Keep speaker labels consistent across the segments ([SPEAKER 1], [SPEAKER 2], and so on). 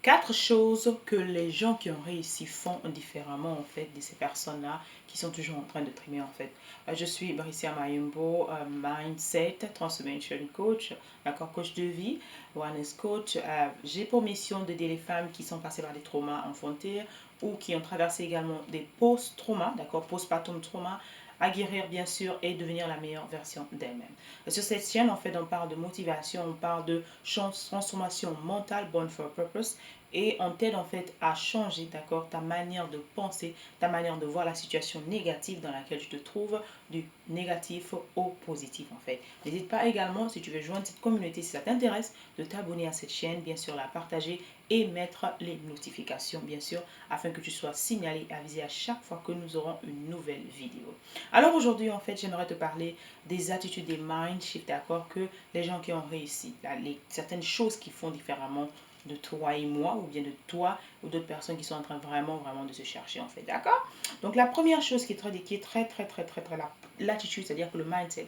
[SPEAKER 1] 4 choses que les gens qui ont réussi font différemment en fait de ces personnes-là qui sont toujours en train de trimer en fait. Je suis Bricia Mayumbo, Mindset Transformation Coach, d'accord, coach de vie, wellness coach. J'ai pour mission d'aider les femmes qui sont passées par des traumas enfantins ou qui ont traversé également des post-traumas, d'accord, postpartum trauma, à guérir bien sûr et devenir la meilleure version d'elle-même. Sur cette chaîne, en fait, on parle de motivation, on parle de transformation mentale, born for purpose, et on t'aide en fait à changer, d'accord, ta manière de penser, ta manière de voir la situation négative dans laquelle tu te trouves, du négatif au positif en fait. N'hésite pas également, si tu veux joindre cette communauté, si ça t'intéresse, de t'abonner à cette chaîne, bien sûr la partager et mettre les notifications, bien sûr, afin que tu sois signalé et avisé à chaque fois que nous aurons une nouvelle vidéo. Alors aujourd'hui, en fait, j'aimerais te parler des attitudes, des mind shift, d'accord, que les gens qui ont réussi, certaines choses qu'ils font différemment de toi et moi, ou bien de toi ou d'autres personnes qui sont en train vraiment de se chercher en fait, d'accord. Donc la première chose qui est très l'attitude, c'est-à-dire que le mindset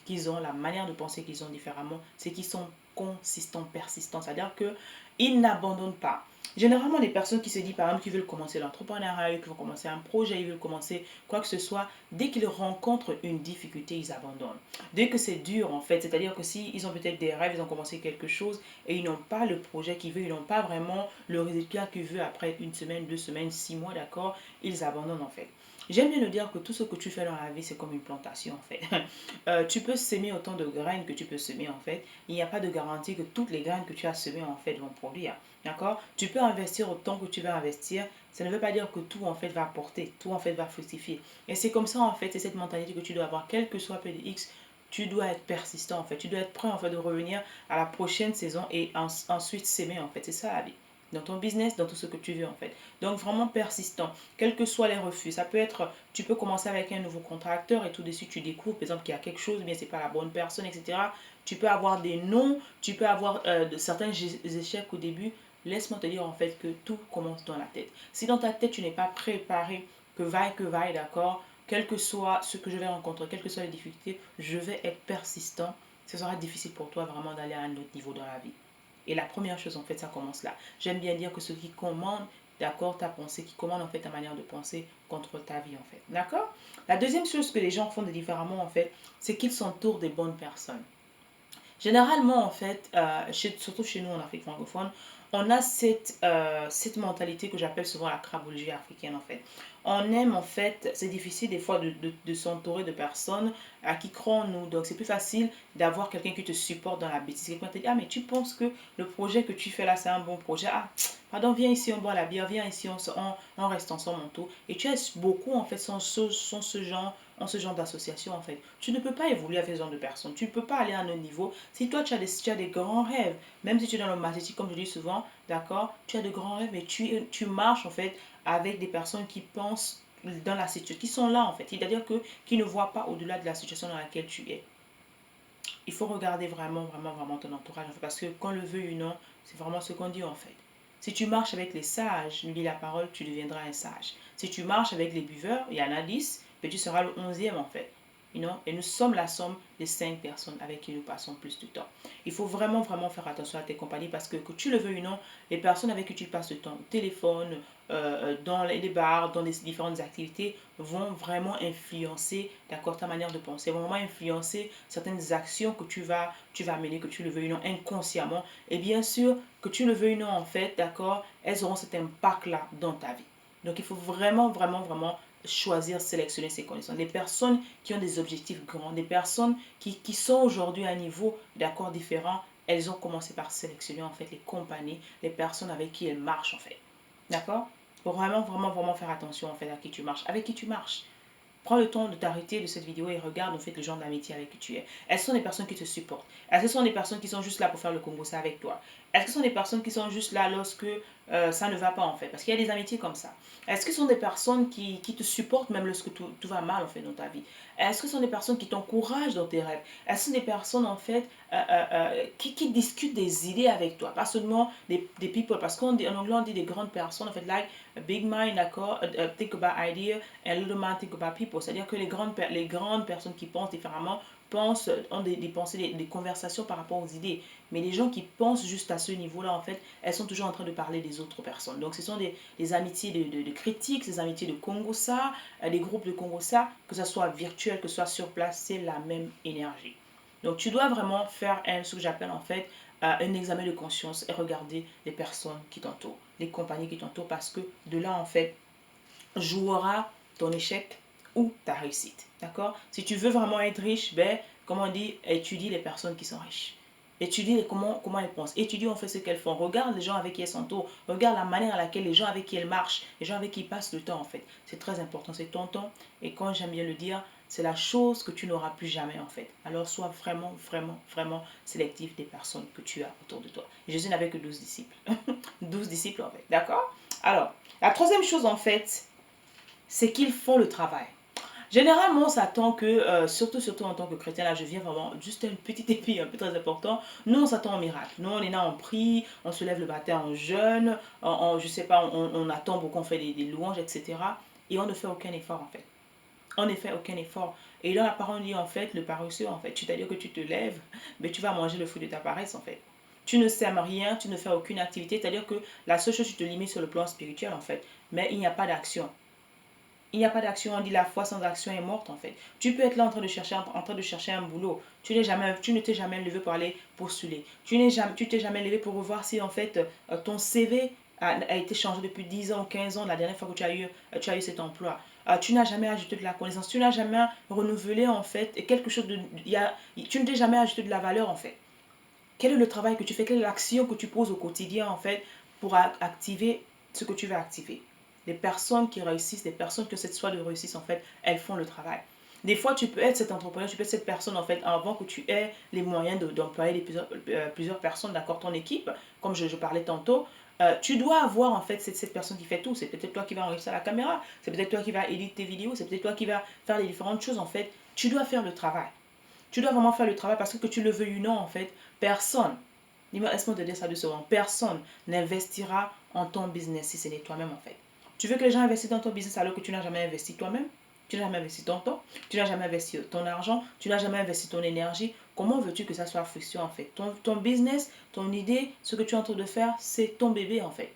[SPEAKER 1] qu'ils ont, la manière de penser qu'ils ont différemment, c'est qu'ils sont consistants, persistants, c'est-à-dire qu'ils n'abandonnent pas. Généralement, les personnes qui se disent, par exemple, qu'ils veulent commencer l'entrepreneuriat, qu'ils veulent commencer un projet, ils veulent commencer quoi que ce soit, dès qu'ils rencontrent une difficulté, ils abandonnent. Dès que c'est dur, en fait, c'est-à-dire que s'ils ont peut-être des rêves, ils ont commencé quelque chose et ils n'ont pas le projet qu'ils veulent, ils n'ont pas vraiment le résultat qu'ils veulent après une semaine, 2 semaines, 6 mois, d'accord, ils abandonnent en fait. J'aime bien le dire que tout ce que tu fais dans la vie, c'est comme une plantation en fait. Tu peux semer autant de graines que tu peux semer en fait. Il n'y a pas de garantie que toutes les graines que tu as semées en fait vont produire. D'accord. Tu peux investir autant que tu veux investir. Ça ne veut pas dire que tout en fait va porter, tout en fait va fructifier. Et c'est comme ça en fait, c'est cette mentalité que tu dois avoir, quel que soit PDX. Tu dois être persistant en fait. Tu dois être prêt en fait de revenir à la prochaine saison et ensuite s'aimer en fait. C'est ça la vie. Dans ton business, dans tout ce que tu veux en fait. Donc vraiment persistant, quels que soient les refus. Ça peut être, tu peux commencer avec un nouveau contracteur et tout de suite tu découvres par exemple qu'il y a quelque chose, mais c'est pas la bonne personne, etc. Tu peux avoir des noms, tu peux avoir certains échecs au début. Laisse-moi te dire en fait que tout commence dans la tête. Si dans ta tête tu n'es pas préparé, que vaille, d'accord, quel que soit ce que je vais rencontrer, quelles que soient les difficultés, je vais être persistant. Ce sera difficile pour toi vraiment d'aller à un autre niveau dans la vie. Et la première chose, en fait, ça commence là. J'aime bien dire que ce qui commande, d'accord, ta pensée, qui commande en fait ta manière de penser contre ta vie, en fait. D'accord. La deuxième chose que les gens font de différemment, en fait, c'est qu'ils s'entourent des bonnes personnes. Généralement, en fait, surtout chez nous en Afrique francophone, on a cette mentalité que j'appelle souvent la crabologie africaine, en fait. On aime, en fait, c'est difficile des fois de s'entourer de personnes qui croient en nous. Donc, c'est plus facile d'avoir quelqu'un qui te supporte dans la bêtise. Quelqu'un te dit, ah, mais tu penses que le projet que tu fais là, c'est un bon projet. Ah, pardon, viens ici, on boit la bière, viens ici, on reste ensemble en tout. Et tu as beaucoup, en fait, sont ce genre d'association, en fait. Tu ne peux pas évoluer avec ce genre de personnes. Tu ne peux pas aller à un autre niveau. Si toi, tu as des grands rêves, même si tu es dans le marketing, comme je dis souvent, d'accord, tu as de grands rêves, mais tu marches, en fait, avec des personnes qui pensent dans la situation, qui sont là, en fait. C'est-à-dire que, qui ne voient pas au-delà de la situation dans laquelle tu es. Il faut regarder vraiment ton entourage, en fait, parce que qu'on le veut ou non, c'est vraiment ce qu'on dit, en fait. Si tu marches avec les sages, lis la parole, tu deviendras un sage. Si tu marches avec les buveurs, il y en a 10, mais tu seras le 11e en fait. Et nous sommes la somme des 5 personnes avec qui nous passons plus de temps. Il faut vraiment faire attention à tes compagnies parce que tu le veux ou non, les personnes avec qui tu passes de temps au téléphone, dans les bars, dans les différentes activités, vont vraiment influencer, d'accord, ta manière de penser, vont vraiment influencer certaines actions que tu vas mener, que tu le veux ou non, inconsciemment. Et bien sûr, que tu le veux ou non, en fait, d'accord, elles auront cet impact-là dans ta vie. Donc, il faut vraiment choisir, sélectionner ses connaissances. Des personnes qui ont des objectifs grands, des personnes qui sont aujourd'hui à un niveau d'accord différent, elles ont commencé par sélectionner en fait les compagnies, les personnes avec qui elles marchent en fait. D'accord. Il faut vraiment faire attention en fait à qui tu marches, avec qui tu marches. Prends le temps de t'arrêter de cette vidéo et regarde en fait le genre d'amitié avec qui tu es. Est-ce que ce sont des personnes qui te supportent? Est-ce que ce sont des personnes qui sont juste là pour faire le Congo ça avec toi? Est-ce que ce sont des personnes qui sont juste là lorsque ça ne va pas en fait? Parce qu'il y a des amitiés comme ça. Est-ce que ce sont des personnes qui te supportent même lorsque tout va mal en fait dans ta vie? Est-ce que ce sont des personnes qui t'encouragent dans tes rêves? Est-ce que ce sont des personnes en fait qui discutent des idées avec toi? Pas seulement des people, parce qu'en anglais on dit des grandes personnes en fait, like a big mind, d'accord, think about idea and little mind think about people. C'est-à-dire que les grandes personnes qui pensent différemment pensent, ont des pensées, des conversations par rapport aux idées. Mais les gens qui pensent juste à ce niveau-là, en fait, elles sont toujours en train de parler des autres personnes. Donc, ce sont des amitiés de critiques, des amitiés de Congossa, des groupes de Congossa, que ce soit virtuel, que ce soit sur place, c'est la même énergie. Donc, tu dois vraiment faire ce que j'appelle en fait un examen de conscience et regarder les personnes qui t'entourent, les compagnies qui t'entourent, parce que de là, en fait, jouera ton échec ou ta réussite. D'accord? Si tu veux vraiment être riche, ben, comme on dit, étudie les personnes qui sont riches. Étudie comment elles pensent. Étudie en fait ce qu'elles font. Regarde les gens avec qui elles s'entourent. Regarde la manière à laquelle les gens avec qui elles marchent, les gens avec qui ils passent le temps en fait. C'est très important, c'est ton temps. Et quand j'aime bien le dire, c'est la chose que tu n'auras plus jamais en fait. Alors sois vraiment, vraiment, vraiment sélectif des personnes que tu as autour de toi. Jésus n'avait que 12 disciples. 12 disciples en fait. D'accord? Alors, la troisième chose en fait, c'est qu'ils font le travail. Généralement, on s'attend que, surtout en tant que chrétien, là je viens vraiment, juste un petit épi un peu très important, nous on s'attend au miracle. Nous on est là, on prie, on se lève le matin en jeûne, je sais pas, on attend beaucoup, on fait des louanges, etc. Et on ne fait aucun effort en fait. On ne fait aucun effort. Et là la parole dit en fait, le paresseux en fait, c'est-à-dire que tu te lèves, mais tu vas manger le fruit de ta paresse en fait. Tu ne sèmes rien, tu ne fais aucune activité, c'est-à-dire que la seule chose, tu te limites sur le plan spirituel en fait, mais il n'y a pas d'action. Il n'y a pas d'action, on dit la foi sans action est morte en fait. Tu peux être là en train de chercher un boulot. Tu ne t'es jamais levé pour aller postuler. Tu t'es jamais levé pour voir si en fait ton CV a été changé depuis 10 ans ou 15 ans, la dernière fois que tu as eu cet emploi. Tu n'as jamais ajouté de la connaissance, tu n'as jamais renouvelé en fait quelque chose de... tu ne t'es jamais ajouté de la valeur en fait. Quel est le travail que tu fais, quelle est l'action que tu poses au quotidien en fait pour activer ce que tu veux activer. Les personnes qui réussissent, les personnes que cette soit de réussite en fait, elles font le travail. Des fois, tu peux être cet entrepreneur, tu peux être cette personne en fait, avant que tu aies les moyens d'employer plusieurs personnes, d'accord, ton équipe, comme je parlais tantôt, tu dois avoir en fait cette personne qui fait tout. C'est peut-être toi qui vas enregistrer la caméra, c'est peut-être toi qui vas éditer tes vidéos, c'est peut-être toi qui vas faire les différentes choses en fait. Tu dois faire le travail. Tu dois vraiment faire le travail parce que tu le veuilles ou non, en fait, personne, laisse-moi te dire ça doucement, personne n'investira en ton business si ce n'est toi-même, en fait. Tu veux que les gens investissent dans ton business alors que tu n'as jamais investi toi-même? Tu n'as jamais investi ton temps, tu n'as jamais investi ton argent, tu n'as jamais investi ton énergie. Comment veux-tu que ça soit fructueux, en fait? Ton business, ton idée, ce que tu es en train de faire, c'est ton bébé, en fait.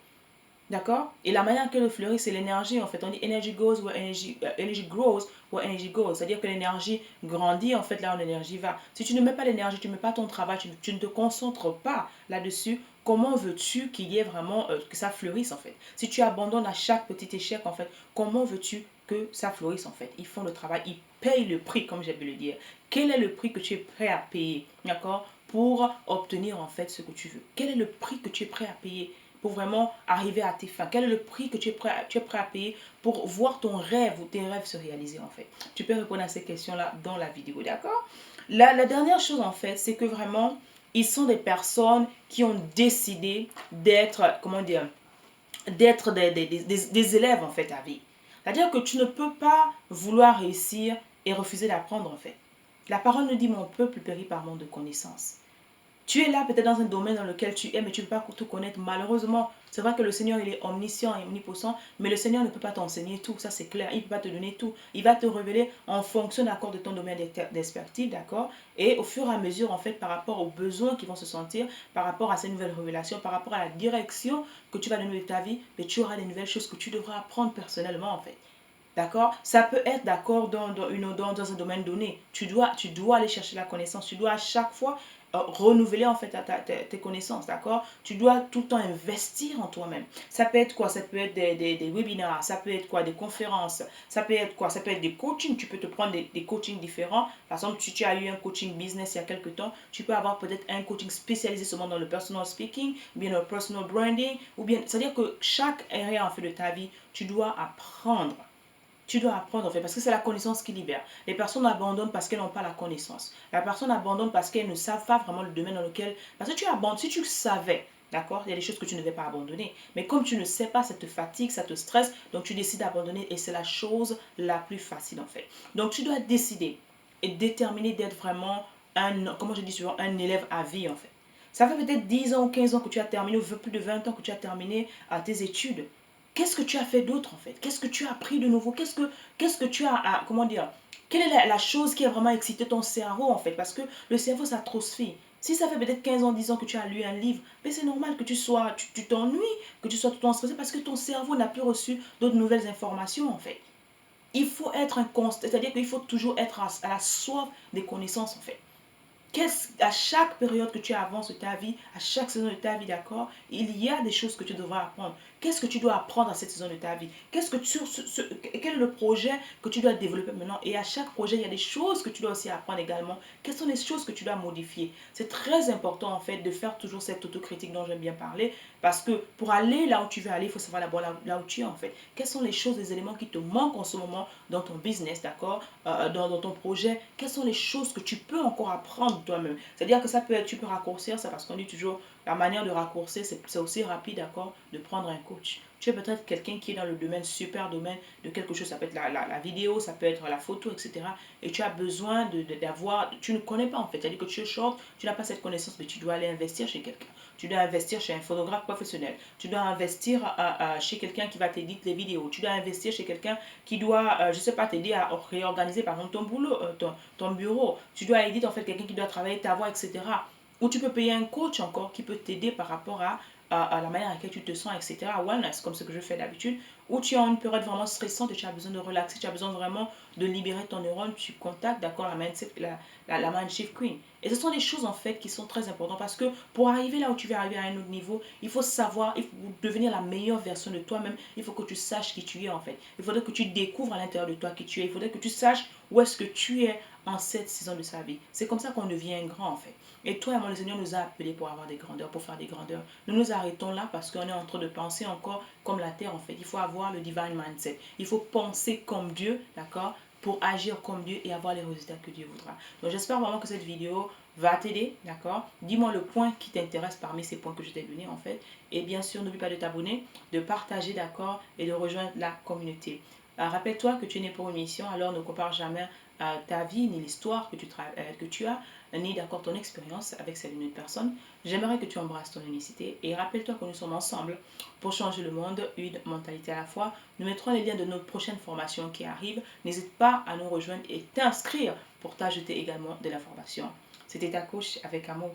[SPEAKER 1] D'accord? Et la manière que le fleurit, c'est l'énergie en fait. On dit energy goes where energy grows, where energy goes. C'est-à-dire que l'énergie grandit en fait là où l'énergie va. Si tu ne mets pas l'énergie, tu ne mets pas ton travail, tu ne te concentres pas là-dessus, comment veux-tu qu'il y ait vraiment, que ça fleurisse en fait? Si tu abandonnes à chaque petit échec en fait, comment veux-tu que ça fleurisse en fait? Ils font le travail, ils payent le prix comme j'ai pu le dire. Quel est le prix que tu es prêt à payer? D'accord? Pour obtenir en fait ce que tu veux. Quel est le prix que tu es prêt à payer pour vraiment arriver à tes fins? Quel est le prix que tu es prêt à payer pour voir ton rêve ou tes rêves se réaliser en fait? Tu peux répondre à ces questions-là dans la vidéo, d'accord? La dernière chose en fait, c'est que vraiment, ils sont des personnes qui ont décidé d'être, comment dire, d'être des élèves en fait à vie. C'est-à-dire que tu ne peux pas vouloir réussir et refuser d'apprendre en fait. La parole nous dit mon peuple périt par manque de connaissances. Tu es là peut-être dans un domaine dans lequel tu es, mais tu ne peux pas tout connaître. Malheureusement, c'est vrai que le Seigneur, il est omniscient et omnipotent, mais le Seigneur ne peut pas t'enseigner tout, ça c'est clair. Il ne peut pas te donner tout. Il va te révéler en fonction d'accord de ton domaine d'expertise, d'accord? Et au fur et à mesure, en fait, par rapport aux besoins qui vont se sentir, par rapport à ces nouvelles révélations, par rapport à la direction que tu vas donner de ta vie, mais tu auras des nouvelles choses que tu devras apprendre personnellement, en fait. D'accord? Ça peut être d'accord dans un domaine donné. Tu dois aller chercher la connaissance. Tu dois à chaque fois renouveler en fait tes connaissances. D'accord? Tu dois tout le temps investir en toi-même. Ça peut être quoi? Ça peut être des webinaires. Ça peut être quoi? Des conférences. Ça peut être quoi? Ça peut être des coachings. Tu peux te prendre des coachings différents. Par exemple, si tu as eu un coaching business il y a quelques temps, tu peux avoir peut-être un coaching spécialisé seulement dans le personal speaking, ou bien le personal branding, ou bien, c'est-à-dire que chaque area en fait de ta vie, tu dois apprendre. Tu dois apprendre en fait, parce que c'est la connaissance qui libère. Les personnes abandonnent parce qu'elles n'ont pas la connaissance. La personne abandonne parce qu'elles ne savent pas vraiment le domaine dans lequel... Parce que tu abandonnes, si tu savais, d'accord, il y a des choses que tu ne devais pas abandonner. Mais comme tu ne sais pas, ça te fatigue, ça te stresse, donc tu décides d'abandonner et c'est la chose la plus facile en fait. Donc tu dois décider et déterminer d'être vraiment comment je dis souvent, un élève à vie en fait. Ça fait peut-être 10 ans ou 15 ans que tu as terminé, ou plus de 20 ans que tu as terminé tes études. qu'est-ce que tu as fait d'autre en fait? Qu'est-ce que tu as appris de nouveau? Qu'est-ce que tu as, comment dire, quelle est la chose qui a vraiment excité ton cerveau en fait? Parce que le cerveau, ça atrophie. Si ça fait peut-être 15 ans, 10 ans que tu as lu un livre, mais c'est normal que tu t'ennuies, que tu sois tout le temps stressé parce que ton cerveau n'a plus reçu d'autres nouvelles informations en fait. Il faut être un constant, c'est-à-dire qu'il faut toujours être à la soif des connaissances en fait. À chaque période que tu avances de ta vie, à chaque saison de ta vie, d'accord, il y a des choses que tu devras apprendre. Qu'est-ce que tu dois apprendre à cette saison de ta vie? Quel est le projet que tu dois développer maintenant? Et à chaque projet, il y a des choses que tu dois aussi apprendre également. Quelles sont les choses que tu dois modifier? C'est très important en fait de faire toujours cette autocritique dont j'aime bien parler parce que pour aller là où tu veux aller, il faut savoir d'abord là où tu es en fait. Quels sont les choses, les éléments qui te manquent en ce moment dans ton business, d'accord, dans ton projet? Quelles sont les choses que tu peux encore apprendre toi-même? C'est-à-dire que ça peut être, tu peux raccourcir ça parce qu'on dit toujours, la manière de raccourcir, c'est aussi rapide, d'accord, de prendre un coach. Tu es peut-être quelqu'un qui est dans le domaine, super domaine de quelque chose, ça peut être la vidéo, ça peut être la photo, etc. Et tu as besoin d'avoir, tu ne connais pas en fait, c'est-à-dire que tu es short, tu n'as pas cette connaissance, mais tu dois aller investir chez quelqu'un. Tu dois investir chez un photographe professionnel. Tu dois investir chez quelqu'un qui va t'éditer les vidéos. Tu dois investir chez quelqu'un qui doit, je ne sais pas, t'aider à réorganiser par exemple ton boulot, ton bureau. Tu dois aider en fait quelqu'un qui doit travailler ta voix, etc. Ou tu peux payer un coach encore qui peut t'aider par rapport à la manière à laquelle tu te sens, etc. Wellness, comme ce que je fais d'habitude. Ou tu as une période vraiment stressante et tu as besoin de relaxer, tu as besoin vraiment de libérer ton neurone, tu contactes, d'accord, la Mind Shift Queen. Et ce sont des choses en fait qui sont très importantes parce que pour arriver là où tu veux arriver à un autre niveau, il faut savoir, il faut devenir la meilleure version de toi-même, il faut que tu saches qui tu es en fait. Il faudrait que tu découvres à l'intérieur de toi qui tu es, il faudrait que tu saches où est-ce que tu es en cette saison de sa vie. C'est comme ça qu'on devient grand en fait. Et toi et moi, le Seigneur nous a appelés pour avoir des grandeurs, pour faire des grandeurs. Nous nous arrêtons là parce qu'on est en train de penser encore comme la terre en fait. Il faut avoir le divine mindset. Il faut penser comme Dieu, d'accord, pour agir comme Dieu et avoir les résultats que Dieu voudra. Donc j'espère vraiment que cette vidéo va t'aider, d'accord. Dis-moi le point qui t'intéresse parmi ces points que je t'ai donnés en fait. Et bien sûr, n'oublie pas de t'abonner, de partager, d'accord, et de rejoindre la communauté. Rappelle-toi que tu es né pour une mission, alors ne compare jamais ta vie ni l'histoire que tu as, ni d'accord ton expérience avec celle d'une autre personne. J'aimerais que tu embrasses ton unicité et rappelle-toi que nous sommes ensemble pour changer le monde, une mentalité à la fois. Nous mettrons les liens de nos prochaines formations qui arrivent. N'hésite pas à nous rejoindre et t'inscrire pour t'ajouter également de la formation. C'était ta coach avec amour.